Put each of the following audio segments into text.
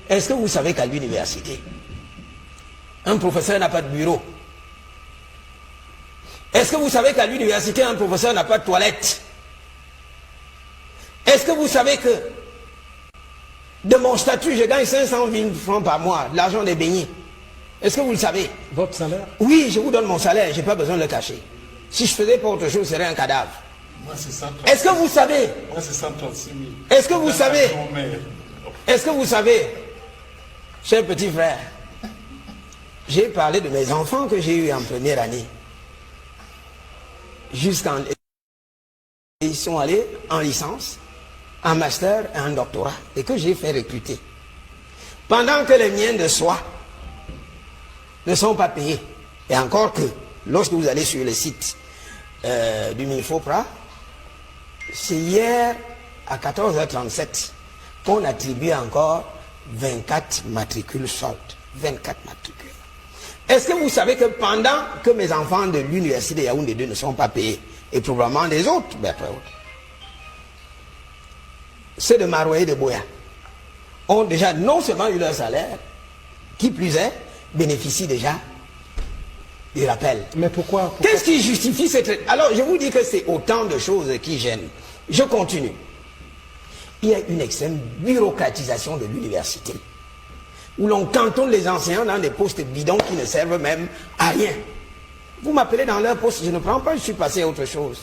Est-ce que vous savez qu'à l'université, un professeur n'a pas de bureau? Est-ce que vous savez qu'à l'université, un professeur n'a pas de toilette? Est-ce que vous savez que de mon statut, je gagne 500 000 francs par mois, l'argent des beignets? Est-ce que vous le savez? Votre salaire? Oui, je vous donne mon salaire, je n'ai pas besoin de le cacher. Si je faisais pas autre chose, ce serait un cadavre. Moi, c'est 136 000. Est-ce que vous savez? Moi, c'est 136 000. Est-ce que vous savez? Est-ce que vous savez, cher petit frère, j'ai parlé de mes enfants que j'ai eus en première année. Jusqu'en... Ils sont allés en licence, en master et en doctorat, et que j'ai fait recruter. Pendant que les miens de soi ne sont pas payés. Et encore que, lorsque vous allez sur le site du Minfopra, c'est hier à 14h37 qu'on attribue encore 24 matricules soldes. 24 matricules. Est-ce que vous savez que pendant que mes enfants de l'université de Yaoundé 2 ne sont pas payés, et probablement des autres, ceux de Maroua et de Boya ont déjà non seulement eu leur salaire, qui plus est, bénéficient déjà du rappel. Mais pourquoi? Qu'est-ce qui justifie cette... Alors, je vous dis que c'est autant de choses qui gênent. Je continue. Il y a une extrême bureaucratisation de l'université, où l'on cantonne les enseignants dans des postes bidons qui ne servent même à rien. Vous m'appelez dans leur poste, je ne prends pas, je suis passé à autre chose.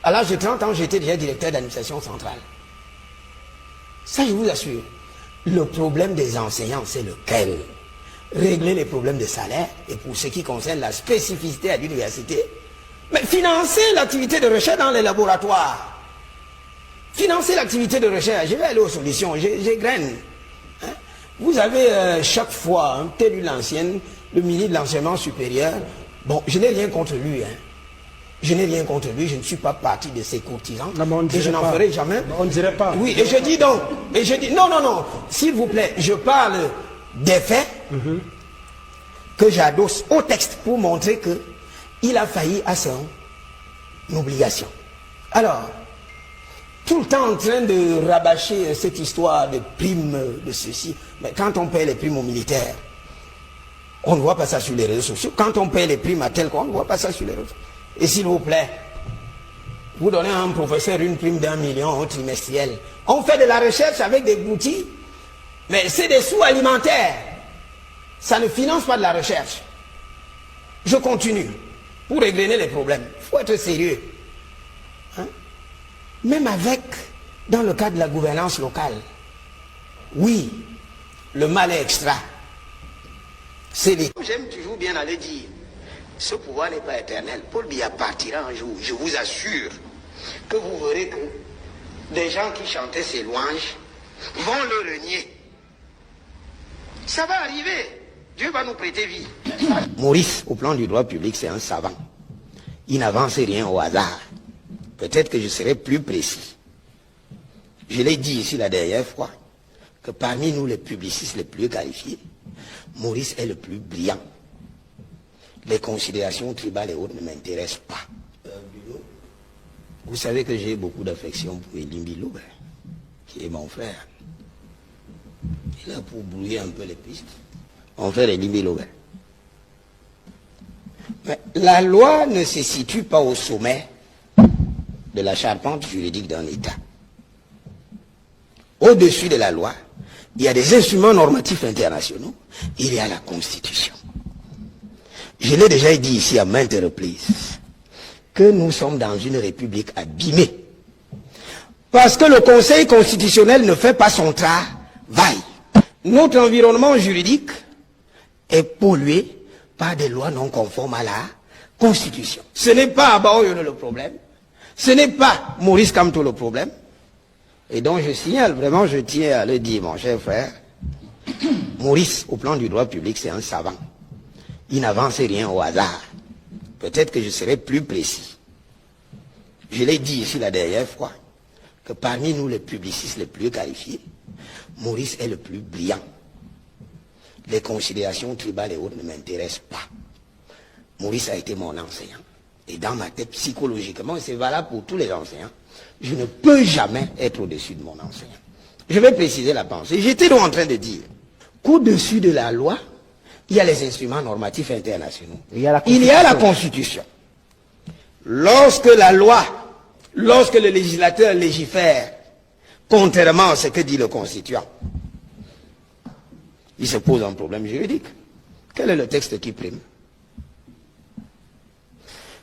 À l'âge de 30 ans, j'étais déjà directeur d'administration centrale. Ça, je vous assure. Le problème des enseignants, c'est lequel? Régler les problèmes de salaire, et pour ce qui concerne la spécificité à l'université, mais financer l'activité de recherche dans les laboratoires. Financer l'activité de recherche. Je vais aller aux solutions, j'égrène. Hein? Vous avez chaque fois, hein, tel eu l'ancienne, le ministre de l'enseignement supérieur. Bon, je n'ai rien contre lui. Hein. Je n'ai rien contre lui, je ne suis pas partie de ses courtisans. Non, et je n'en ferai jamais. On ne dirait pas. Oui, et je dis donc, et je dis, non, s'il vous plaît, je parle des faits que j'adosse au texte pour montrer que il a failli à son obligation. Alors, tout le temps en train de rabâcher cette histoire de primes de ceci, mais quand on paye les primes aux militaires, on ne voit pas ça sur les réseaux sociaux. Quand on paye les primes à tel quoi, on ne voit pas ça sur les réseaux sociaux. Et s'il vous plaît, vous donnez à un professeur une prime d'1 million au trimestriel. On fait de la recherche avec des outils, mais c'est des sous alimentaires. Ça ne finance pas de la recherche. Je continue. Pour régler les problèmes, il faut être sérieux. Hein? Même avec, dans le cadre de la gouvernance locale, oui, le mal est extra. C'est les... J'aime toujours bien aller dire, ce pouvoir n'est pas éternel. Paul Biya partira un jour. Je vous assure que vous verrez que des gens qui chantaient ces louanges vont le renier. Ça va arriver. Dieu va nous prêter vie. Maurice, au plan du droit public, c'est un savant. Il n'avance rien au hasard. Peut-être que je serai plus précis. Je l'ai dit ici la dernière fois, que parmi nous les publicistes les plus qualifiés, Maurice est le plus brillant. Les considérations tribales et autres ne m'intéressent pas. Vous savez que j'ai beaucoup d'affection pour Elimbi Loubert, qui est mon frère. Il est là pour brouiller un peu les pistes. Mon frère Elimbi Loubert. Mais la loi ne se situe pas au sommet de la charpente juridique d'un État. Au-dessus de la loi, il y a des instruments normatifs internationaux, il y a la Constitution. Je l'ai déjà dit ici à maintes reprises, que nous sommes dans une république abîmée. Parce que le Conseil constitutionnel ne fait pas son travail. Notre environnement juridique est pollué par des lois non conformes à la Constitution. Ce n'est pas Abaoyono le problème, ce n'est pas Maurice Kamto le problème. Et donc je signale, vraiment je tiens à le dire, mon cher frère, Maurice, au plan du droit public, c'est un savant. Il n'avance rien au hasard. Peut-être que je serai plus précis. Je l'ai dit ici la dernière fois, que parmi nous les publicistes les plus qualifiés, Maurice est le plus brillant. Les considérations tribales et autres ne m'intéressent pas. Maurice a été mon enseignant. Et dans ma tête, psychologiquement, et c'est valable pour tous les enseignants, je ne peux jamais être au-dessus de mon enseignant. Je vais préciser la pensée. J'étais donc en train de dire qu'au-dessus de la loi, il y a les instruments normatifs internationaux. Il y a la Constitution. Lorsque la loi, lorsque le législateur légifère, contrairement à ce que dit le constituant, il se pose un problème juridique. Quel est le texte qui prime?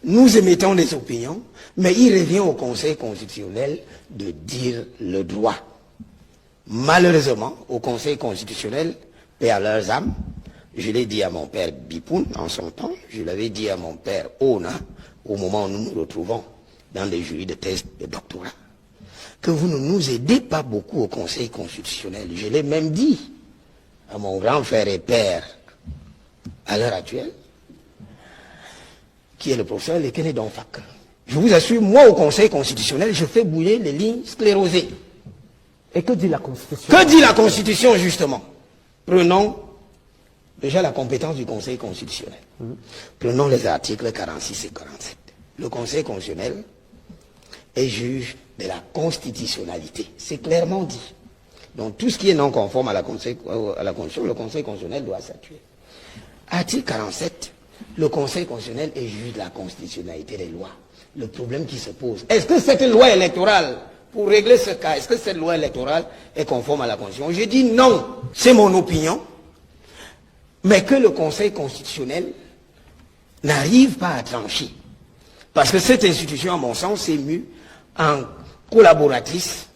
Nous émettons des opinions, mais il revient au Conseil constitutionnel de dire le droit. Malheureusement, au Conseil constitutionnel, paix à leurs âmes, je l'ai dit à mon père Bipoun en son temps, je l'avais dit à mon père Ona, au moment où nous nous retrouvons dans les jurys de thèse de doctorat, que vous ne nous aidez pas beaucoup au Conseil constitutionnel. Je l'ai même dit à mon grand frère et père, à l'heure actuelle, qui est le professeur Lekene Donfak. Je vous assure, moi au Conseil constitutionnel, je fais bouillir les lignes sclérosées. Et que dit la Constitution? Que dit la Constitution, justement? Prenons déjà la compétence du Conseil constitutionnel. Prenons les articles 46 et 47. Le Conseil constitutionnel est juge de la constitutionnalité. C'est clairement dit. Donc tout ce qui est non conforme à la Constitution, le Conseil constitutionnel doit statuer. Article 47, le Conseil constitutionnel est juge de la constitutionnalité des lois. Le problème qui se pose, est-ce que cette loi électorale, pour régler ce cas, est-ce que cette loi électorale est conforme à la Constitution? Je dis non, c'est mon opinion, mais que le Conseil constitutionnel n'arrive pas à trancher. Parce que cette institution, à mon sens, s'est mue en collaboratrice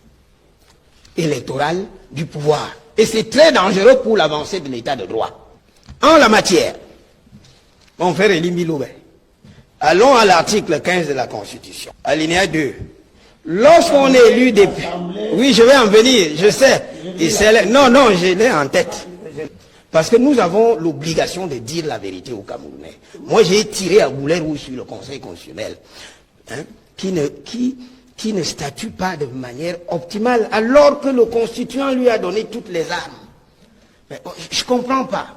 électorale du pouvoir. Et c'est très dangereux pour l'avancée de l'état de droit. En la matière, mon frère Elimbi Loubet, allons à l'article 15 de la Constitution, alinéa 2. Lorsqu'on est élu député... Oui, je vais en venir, je sais. Non, je l'ai en tête. Parce que nous avons l'obligation de dire la vérité aux Camerounais. Moi, j'ai tiré à boulet rouge sur le Conseil constitutionnel, qui ne statue pas de manière optimale, alors que le Constituant lui a donné toutes les armes. Mais, je ne comprends pas.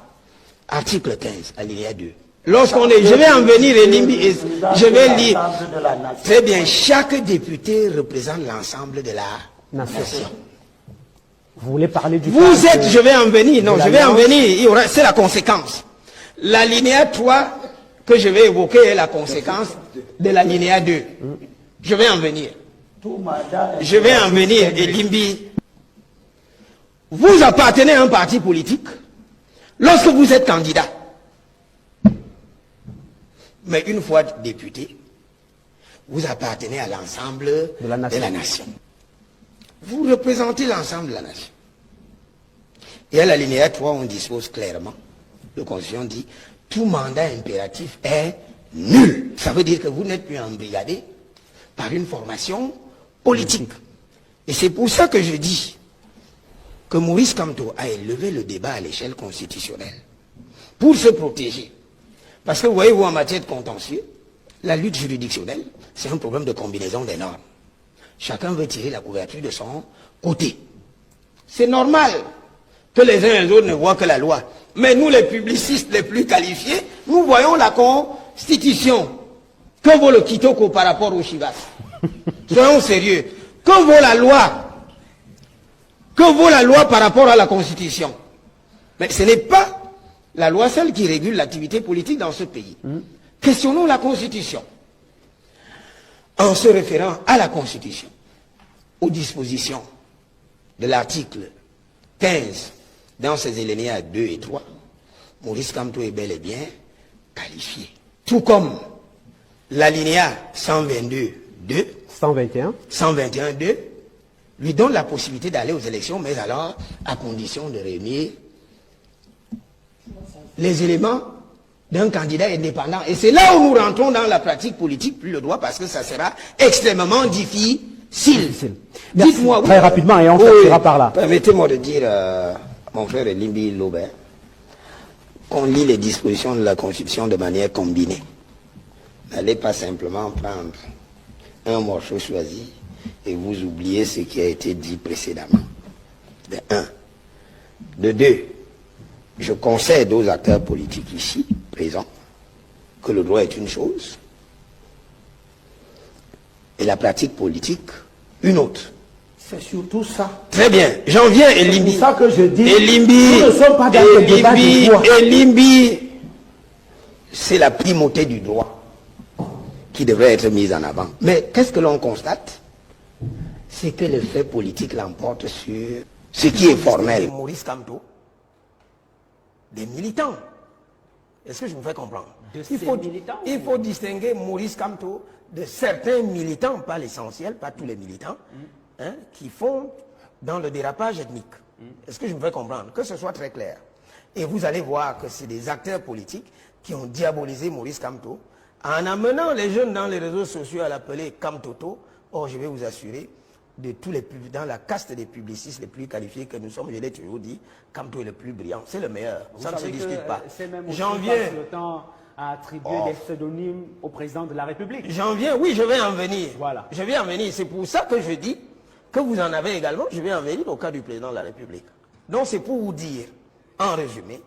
Article 15, alinéa 2. Lorsqu'on est... Je vais en venir, je vais lire. Très bien, chaque député représente l'ensemble de la nation. Vous voulez parler du... Vous êtes, je vais en venir, non, je vais en venir, c'est la conséquence. L'alinéa 3 que je vais évoquer est la conséquence de l'alinéa 2. Je vais en venir. Je vais en venir, Elimbi. Vous appartenez à un parti politique lorsque vous êtes candidat. Mais une fois député, vous appartenez à l'ensemble de la nation. Vous représentez l'ensemble de la nation. Et à l'alinéa 3, on dispose clairement, la Constitution dit, tout mandat impératif est nul. Ça veut dire que vous n'êtes plus embrigadé par une formation politique. Et c'est pour ça que je dis que Maurice Kamto a élevé le débat à l'échelle constitutionnelle pour se protéger. Parce que vous voyez, vous, en matière de contentieux, la lutte juridictionnelle, c'est un problème de combinaison des normes. Chacun veut tirer la couverture de son côté. C'est normal que les uns et les autres ne voient que la loi. Mais nous, les publicistes les plus qualifiés, nous voyons la Constitution. Que vaut le Kitoko par rapport au Chivas? Soyons sérieux. Que vaut la loi? Que vaut la loi par rapport à la Constitution? Mais ce n'est pas la loi seule qui régule l'activité politique dans ce pays. Questionnons la Constitution. En se référant à la Constitution, aux dispositions de l'article 15, dans ses alinéas 2 et 3, Maurice Kamto est bel et bien qualifié. Tout comme l'alinéa 122.2, 121.2, lui donne la possibilité d'aller aux élections, mais alors à condition de réunir les éléments d'un candidat indépendant. Et c'est là où nous rentrons dans la pratique politique, plus le droit, parce que ça sera extrêmement difficile. Dites-moi, très rapidement, et on sortira par là. Permettez-moi de dire à mon frère Elimbi Loubet qu'on lit les dispositions de la Constitution de manière combinée. N'allez pas simplement prendre un morceau choisi et vous oubliez ce qui a été dit précédemment. De un. De deux, je concède aux acteurs politiques ici, présents, que le droit est une chose, et la pratique politique, une autre. C'est surtout ça. Très bien. J'en viens, Elimbi. C'est pour ça que je dis, Elimbi, nous ne sommes pas dans le débat du droit. Elimbi, c'est la primauté du droit qui devrait être mise en avant. Mais qu'est-ce que l'on constate? C'est que le fait politique l'emporte sur ce qui est formel. Maurice Kamto, des militants. Est-ce que je vous fais comprendre? Il faut distinguer Maurice Kamto de certains militants, pas l'essentiel, pas tous les militants, hein, qui font dans le dérapage ethnique. Est-ce que je me fais comprendre? Que ce soit très clair. Et vous allez voir que c'est des acteurs politiques qui ont diabolisé Maurice Kamto en amenant les jeunes dans les réseaux sociaux à l'appeler Kamtoto. Or, je vais vous assurer, de tous les dans la caste des publicistes les plus qualifiés que nous sommes, je l'ai toujours dit, Kamto est le plus brillant, c'est le meilleur. Ça ne se discute pas. J'en viens. Le temps à attribuer des pseudonymes au président de la République. J'en viens, oui, je vais en venir. Voilà. Je vais en venir. C'est pour ça que je dis que vous en avez également. Je vais en venir au cas du président de la République. Donc c'est pour vous dire, en résumé,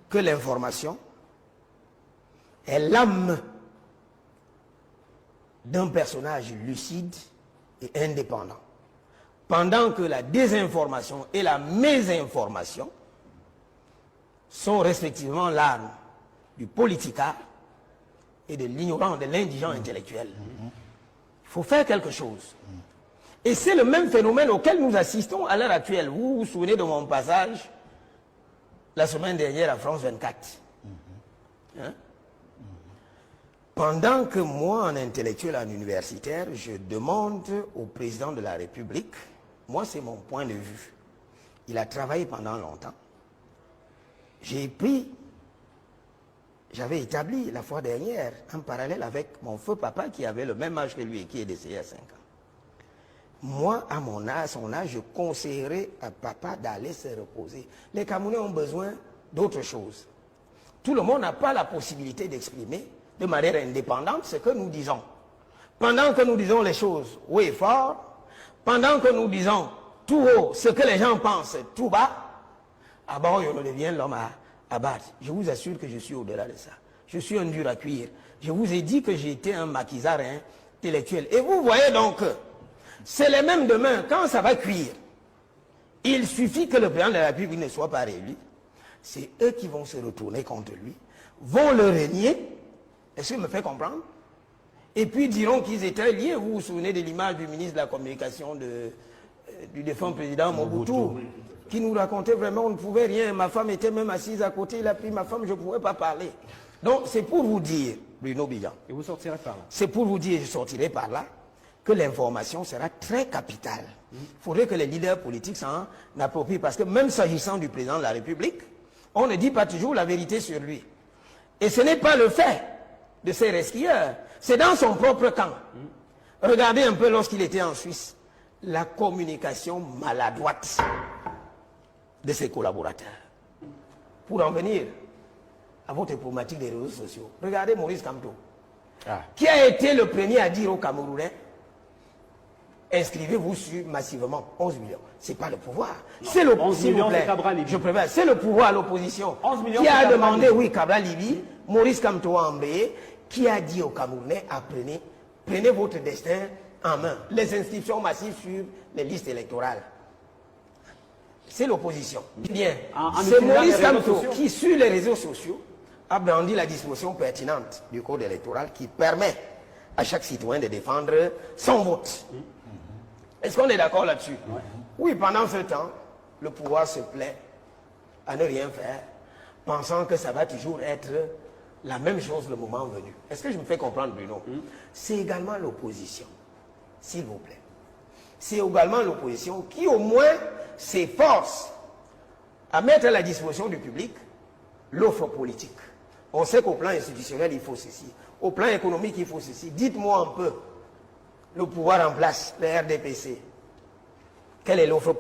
que l'information est l'âme d'un personnage lucide et indépendant. Pendant que la désinformation et la mésinformation sont respectivement l'arme du politicard et de l'ignorant, de l'indigent intellectuel. Il faut faire quelque chose. Et c'est le même phénomène auquel nous assistons à l'heure actuelle. Vous vous souvenez de mon passage la semaine dernière à France 24. Hein? Pendant que moi, en intellectuel, en universitaire, je demande au président de la République, moi c'est mon point de vue, il a travaillé pendant longtemps, j'avais établi la fois dernière, en parallèle avec mon feu papa qui avait le même âge que lui et qui est décédé à 5 ans. Moi, à mon âge, son âge, je conseillerais à papa d'aller se reposer. Les Camerounais ont besoin d'autre chose. Tout le monde n'a pas la possibilité d'exprimer de manière indépendante ce que nous disons. Pendant que nous disons les choses haut et fort, pendant que nous disons tout haut ce que les gens pensent tout bas, à bord on devient l'homme à battre. Je vous assure que je suis au-delà de ça. Je suis un dur à cuire. Je vous ai dit que j'étais un maquisard intellectuel. Et vous voyez donc, c'est les mêmes demain, quand ça va cuire, il suffit que le président de la République ne soit pas réélu. C'est eux qui vont se retourner contre lui, vont le régner. Est-ce que je me fais comprendre? Et puis diront qu'ils étaient liés. Vous vous souvenez de l'image du ministre de la Communication du défunt président Mobutu, qui nous racontait vraiment on ne pouvait rien. Ma femme était même assise à côté, il a pris ma femme, je ne pouvais pas parler. Donc c'est pour vous dire, Bruno Bijan. Et vous sortirez par là. C'est pour vous dire, je sortirai par là, que l'information sera très capitale. Il faudrait que les leaders politiques s'en approprient, parce que même s'agissant du président de la République, on ne dit pas toujours la vérité sur lui. Et ce n'est pas le fait de ces resquilleurs, c'est dans son propre camp. Regardez un peu lorsqu'il était en Suisse, la communication maladroite de ses collaborateurs. Pour en venir à votre problématique des réseaux sociaux, regardez Maurice Kamto, qui a été le premier à dire aux Camerounais, inscrivez-vous sur massivement 11 millions. Ce n'est pas le pouvoir. C'est le pouvoir. Je préfère. C'est le pouvoir, l'opposition, qui a demandé, oui, Cabral Libi, Maurice Kamto a embrayé, qui a dit aux Camerounais, apprenez, prenez votre destin en main. Les inscriptions massives sur les listes électorales. C'est l'opposition. Bien. C'est Maurice Kamto qui, sur les réseaux sociaux, a brandi la disposition pertinente du code électoral qui permet à chaque citoyen de défendre son vote. Est-ce qu'on est d'accord là-dessus? Oui, pendant ce temps, le pouvoir se plaît à ne rien faire, pensant que ça va toujours être la même chose le moment venu. Est-ce que je me fais comprendre, Bruno? C'est également l'opposition, s'il vous plaît. C'est également l'opposition qui, au moins, s'efforce à mettre à la disposition du public l'offre politique. On sait qu'au plan institutionnel, il faut ceci. Au plan économique, il faut ceci. Dites-moi un peu, le pouvoir en place, le RDPC, quelle est l'offre politique?